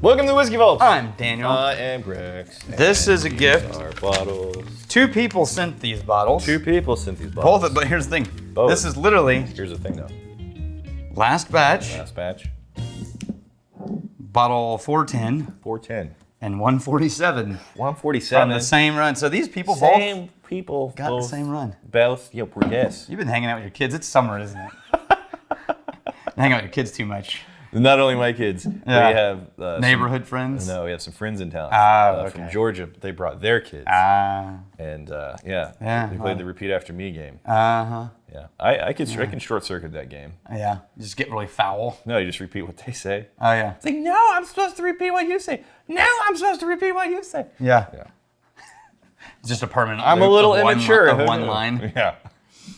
Welcome to Whiskey Vault. I'm Daniel. I am Grex. This is a gift. Our bottles. 2 people sent these bottles. 2 people sent these bottles. Both, but here's the thing. Both. This is literally Here's the thing, though. last batch, Last batch. bottle 410 410. and 147 147. from the same run. So these people Same people. got the same run. Both. Yes. You've been hanging out with your kids. It's summer, isn't it? Hang out with your kids too much. Not only my kids. Yeah. We have Neighborhood friends. No, we have some friends in town Okay. from Georgia. They brought their kids. And Yeah, they played the repeat after me game. Uh-huh. Yeah, I can short circuit that game. Yeah. Just get really foul. No, you just repeat what they say. Oh, yeah. It's like, no, I'm supposed to repeat what you say. No, I'm supposed to repeat what you say. Yeah. Yeah. It's just a permanent I'm a loop little of immature. Of one line. Yeah.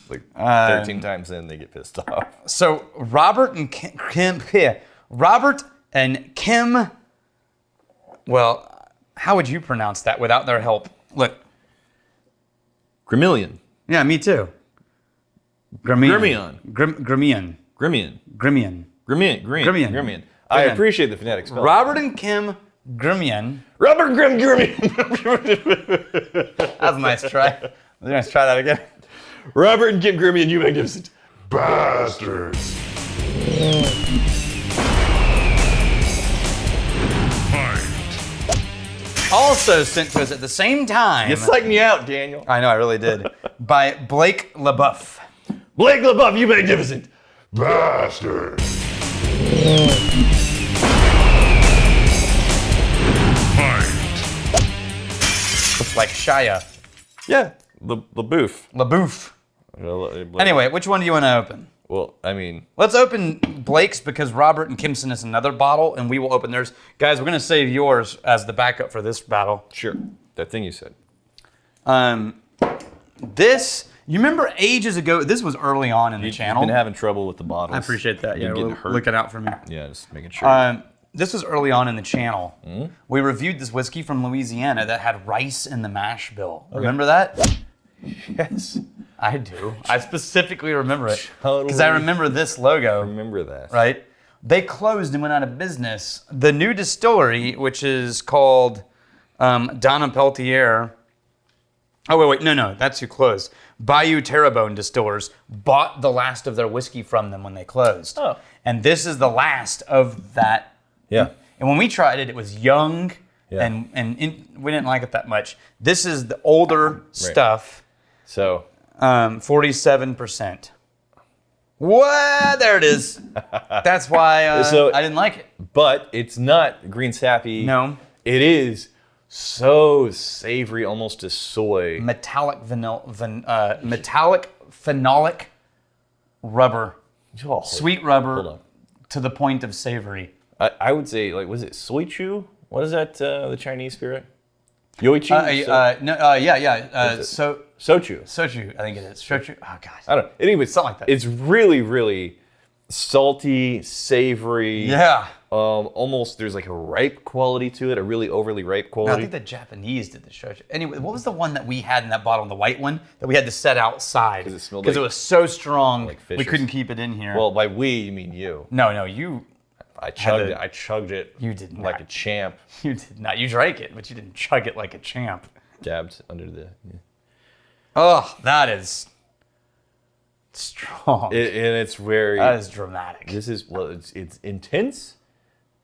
Like 13 times in, they get pissed off. So Robert and Kim. Well, how would you pronounce that without their help? Look. Gremillion. Yeah, me too. Gremillion. Gremillion. Gremillion. Gremilon. Gremillion. I appreciate the phonetic spelling. Robert and Kim Gremillion. Robert Gremillion. That was a nice try. Let's try that again. Robert and Kim Gremillion, you magnificent Bastards. Also sent to us at the same time. You psyched me out, Daniel. I know, I really did. By Blake Leboeuf. Blake Leboeuf, you magnificent Bastards. Looks like Shia. Yeah, Leboeuf. Leboeuf. Anyway, which one do you want to open? Well, I mean, Let's open Blake's because Robert and Kim sent us another bottle and we will open theirs. Guys, we're going to save yours as the backup for this battle. sure. That thing you said. This, you remember ages ago, this was early on in the channel. You've been having trouble with the bottles. I appreciate that. You're Yeah, getting hurt. looking out for me. Yeah, just making sure. This was early on in the channel. We reviewed this whiskey from Louisiana that had rice in the mash bill. Remember that? Yes. I do. I specifically remember it. Totally. Because I remember this logo. Remember that. Right? They closed and went out of business. The new distillery, which is called Donner-Peltier. Oh, wait, no, that's who closed. Bayou Terrebonne Distillers bought the last of their whiskey from them when they closed. Oh. And this is the last of that. Yeah. And when we tried it, it was young, Yeah. and we didn't like it that much. This is the older stuff. So, 47%. What? There it is. That's why So- I didn't like it. but it's not green sappy. No. It is so savory, almost to soy. Metallic metallic phenolic rubber. Oh, Sweet hold rubber on. to the point of savory. I would say, like, was it soichu? What is that, the Chinese spirit? Yoichu? Sochu. Sochu, I think it is. Sochu. Oh, God. I don't know. Anyway, Something like that. It's really, really salty, savory. Yeah. Almost, there's like a ripe quality to it, a really overly ripe No, I quality. think the Japanese did the shochu. Anyway, what was the one that we had in that bottle, the white one, that we had to set outside? 'Cause it smelled Because like- it was so strong, like we fishes. couldn't keep it in here. Well, by we, you mean you. no, you I chugged it. it. I chugged it. You did like not. a champ. did not. You drank it, but you didn't chug it like a champ. Dabbed under the. Yeah. Oh, that is strong. And it's very. That is dramatic. This is it's intense,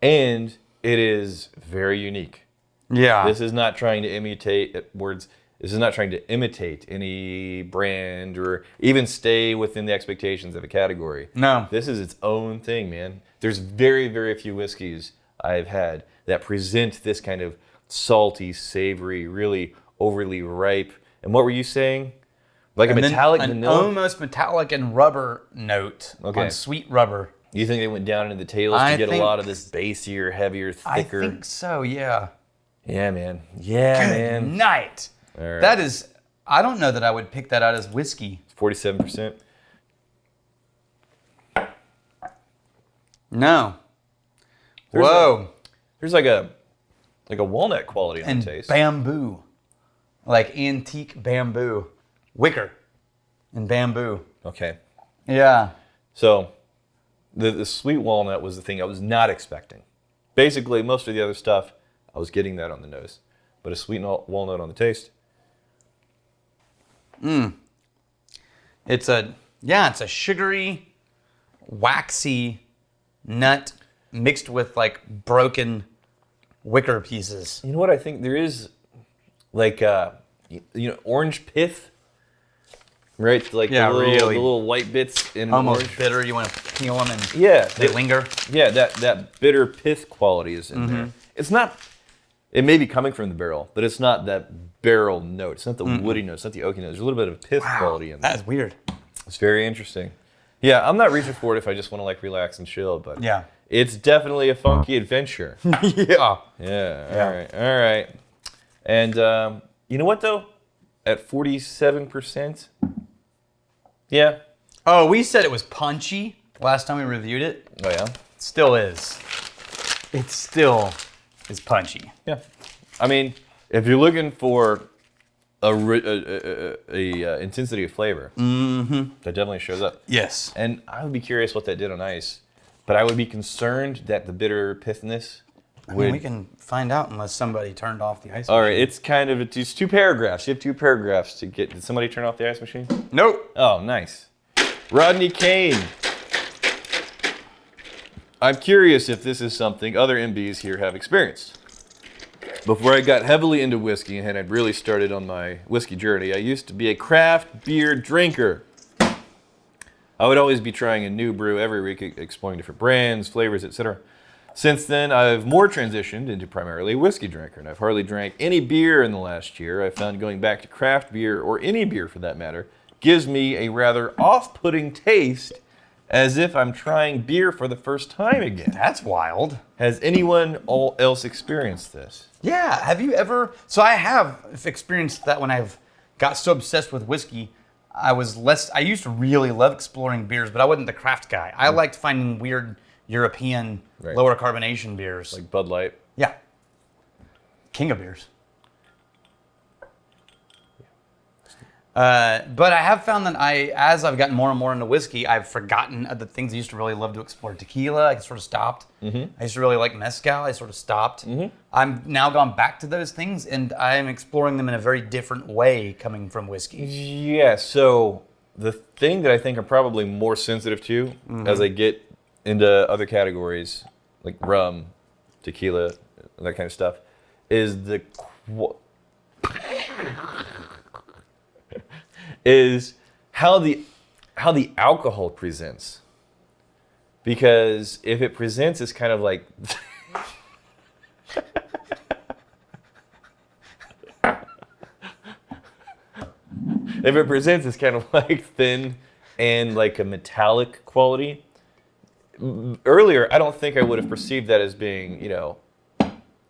and it is very unique. Yeah. This is not trying to imitate words. This is not trying to imitate any brand or even stay within the expectations of a category. No. This is its own thing, man. There's very, very few whiskeys I've had that present this kind of salty, savory, really overly ripe. And what were you saying? Like And a then metallic an vanilla? almost metallic and rubber note on sweet rubber. You think they went down into the tails I to get a think- lot of this bassier, heavier, thicker? I think so, yeah. Yeah, man. Yeah, man. Night. All right. That is, I don't know that I would pick that out as whiskey. 47%. No. There's Whoa. There's like a walnut quality on And the taste. bamboo. Like antique bamboo. Wicker and bamboo. Okay. Yeah. So the sweet walnut was the thing I was not expecting. basically most of the other stuff, I was getting that on the nose. But a sweet walnut on the taste. It's a sugary, waxy nut mixed with like broken wicker pieces. You know what? I think there is like, orange pith. Right? Like Yeah, the really. little white bits in Almost orange. bitter. You want to peel them and Yeah. they linger. Yeah, that bitter pith quality is in there. It's not, it may be coming from the barrel, but it's not that barrel note. It's not the woody note. It's not the oaky note. There's a little bit of pith quality in there. That is weird. It's very interesting. Yeah, I'm not reaching for it if I just want to like relax and chill, but Yeah. it's definitely a funky adventure. Yeah. Yeah, all right. And you know what though? At 47%, yeah. Oh, we said it was punchy last time we reviewed it. Oh yeah? It still is. It still is punchy. Yeah. I mean, if you're looking for a intensity of flavor, that definitely shows up. Yes. And I would be curious what that did on ice, but I would be concerned that the bitter pithness I would... mean, we can find out unless somebody turned off the ice All machine. right, it's kind of, it's 2 paragraphs. You have 2 paragraphs to get... Did somebody turn off the ice machine? Nope. Oh, nice. Rodney Kane. I'm curious if this is something other MBs here have experienced. Before I got heavily into whiskey and had really started on my whiskey journey, I used to be a craft beer drinker. I would always be trying a new brew every week, exploring different brands, flavors, etc. Since then, I've more transitioned into primarily a whiskey drinker, and I've hardly drank any beer in the last year. I found going back to craft beer, or any beer for that matter, gives me a rather off-putting taste, as if I'm trying beer for the first time again. That's wild. Has anyone else experienced this? Yeah. Have you ever? So I have experienced that when I've got so obsessed with whiskey. I used to really love exploring beers, but I wasn't the craft guy. I liked finding weird European Right. lower carbonation beers. Like Bud Light? Yeah. King of beers. But I have found that as I've gotten more and more into whiskey, I've forgotten the things I used to really love to explore. Tequila, I sort of stopped. I used to really like mezcal, I sort of stopped. I've now gone back to those things, and I'm exploring them in a very different way coming from whiskey. Yeah, so the thing that I think I'm probably more sensitive to as I get into other categories, like rum, tequila, that kind of stuff, is is how the alcohol presents. Because if it presents as kind of like if it presents as kind of like thin and like a metallic quality, earlier I don't think I would have perceived that as being,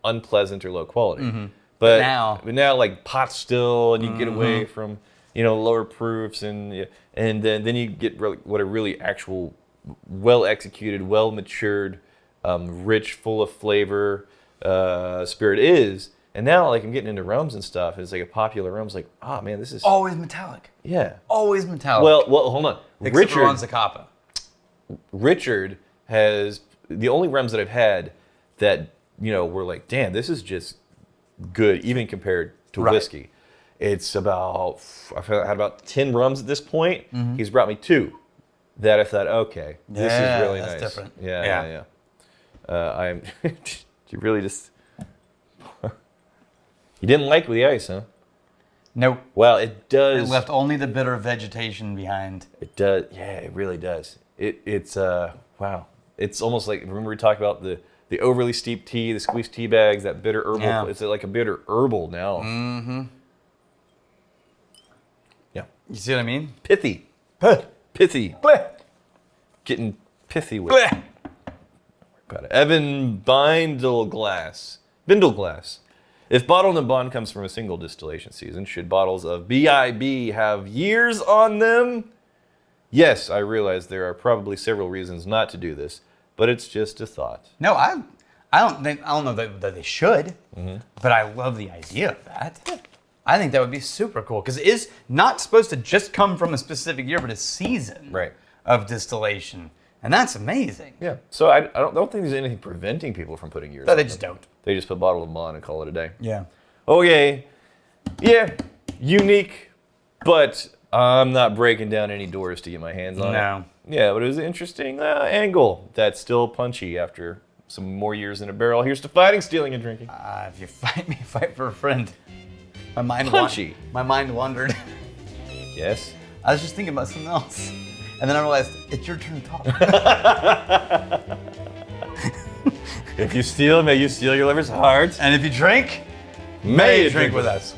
unpleasant or low quality. But now like pot still, and you get away from lower proofs, and then you get what a really actual, well executed, well matured, rich, full of flavor spirit is. And now like I'm getting into rums and stuff. It's like a popular rum. It's like, oh man, this is Always metallic. yeah. Always metallic. Well, hold on. Except for Zacapa. Richard has the only rums that I've had that were like, damn, this is just good, even compared to whiskey. It's about I've had about 10 rums at this point. He's brought me 2 that I thought, okay, this is really that's nice. different. Yeah. I'm. You really just. You didn't like the ice, huh? Nope. Well, it does. It left only the bitter vegetation behind. It does. Yeah, it really does. It's wow. It's almost like, remember we talked about the overly steep tea, the squeezed tea bags, that bitter herbal. Yeah. It's like a bitter herbal now. Yeah. You see what I mean? Pithy. Pithy. Bleh. Getting pithy with Bleh. it. Evan Bindleglass. If bottled and bond comes from a single distillation season, should bottles of BIB have years on them? Yes, I realize there are probably several reasons not to do this, but it's just a thought. No, I don't know that they should, but I love the idea of that. I think that would be super cool because it is not supposed to just come from a specific year, but a season Right. of distillation. And that's amazing. Yeah. So I don't think there's anything preventing people from putting years No, on they them. just don't. They just put bottle of them on and call it a day. Yeah. Okay. Yeah. Unique, but I'm not breaking down any doors to get my hands on it. No. Yeah, but it was an interesting angle that's still punchy after some more years in a barrel. Here's to fighting, stealing, and drinking. If you fight me, fight for a friend. My mind Punchy. My mind wandered. Yes. I was just thinking about something else. And then I realized, it's your turn to talk. If you steal, may you steal your lover's heart. And if you drink, May you drink with us.